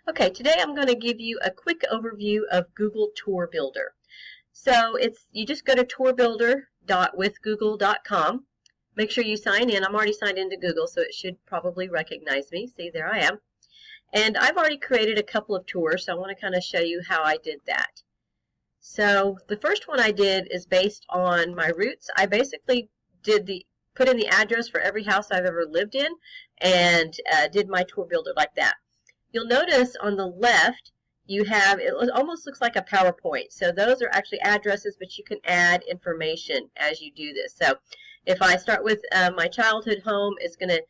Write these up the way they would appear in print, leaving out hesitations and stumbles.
Okay, today I'm going to give you a quick overview of Google Tour Builder. So you just go to tourbuilder.withgoogle.com. Make sure you sign in. I'm already signed into Google, so it should probably recognize me. See, there I am. And I've already created a couple of tours, so I want to kind of show you how I did that. So the first one I did is based on my roots. I basically put in the address for every house I've ever lived in and did my tour builder like that. You'll notice on the left you have, it almost looks like a PowerPoint. So those are actually addresses, but you can add information as you do this. So if I start with my childhood home, it's going to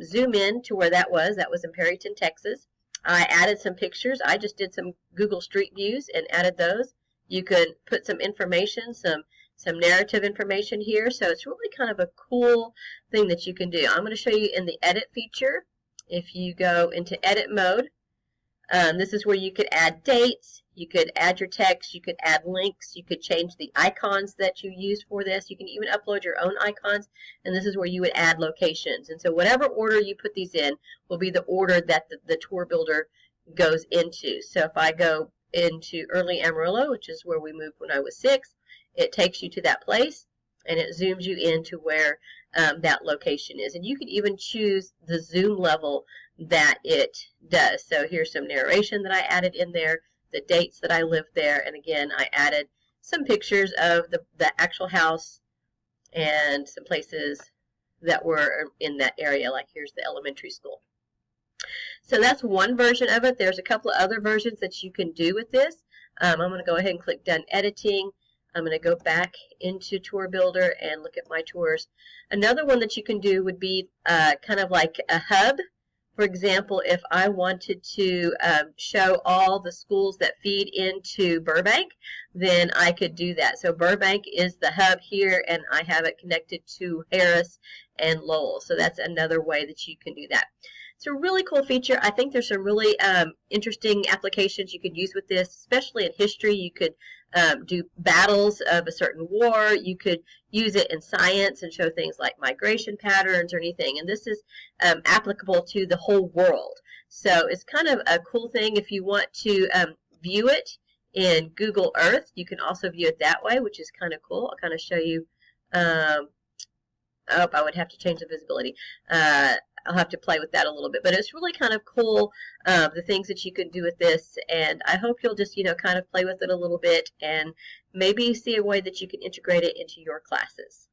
zoom in to where that was. That was in Perryton, Texas. I added some pictures. I just did some Google Street Views and added those. You could put some information, some narrative information here. So it's really kind of a cool thing that you can do. I'm going to show you in the edit feature. If you go into edit mode, this is where you could add dates, you could add your text, you could add links, you could change the icons that you use for this. You can even upload your own icons, and this is where you would add locations. And so whatever order you put these in will be the order that the tour builder goes into. So if I go into early Amarillo, which is where we moved when I was 6, it takes you to that place, and it zooms you into where that location is. And you can even choose the zoom level that it does. So here's some narration that I added in there, the dates that I lived there, and again I added some pictures of the actual house and some places that were in that area, like here's the elementary school. So that's one version of it. There's a couple of other versions that you can do with this. I'm going to go ahead and click Done Editing. I'm going to go back into Tour Builder and look at my tours. Another one that you can do would be kind of like a hub. For example, if I wanted to show all the schools that feed into Burbank, then I could do that. So Burbank is the hub here, and I have it connected to Harris and Lowell. So that's another way that you can do that. It's a really cool feature. I think there's some really interesting applications you could use with this, especially in history. You could do battles of a certain war. You could use it in science and show things like migration patterns or anything. And this is applicable to the whole world. So it's kind of a cool thing. If you want to view it in Google Earth, you can also view it that way, which is kind of cool. I'll kind of show you. I would have to change the visibility. I'll have to play with that a little bit, but it's really kind of cool, the things that you can do with this, and I hope you'll just, kind of play with it a little bit and maybe see a way that you can integrate it into your classes.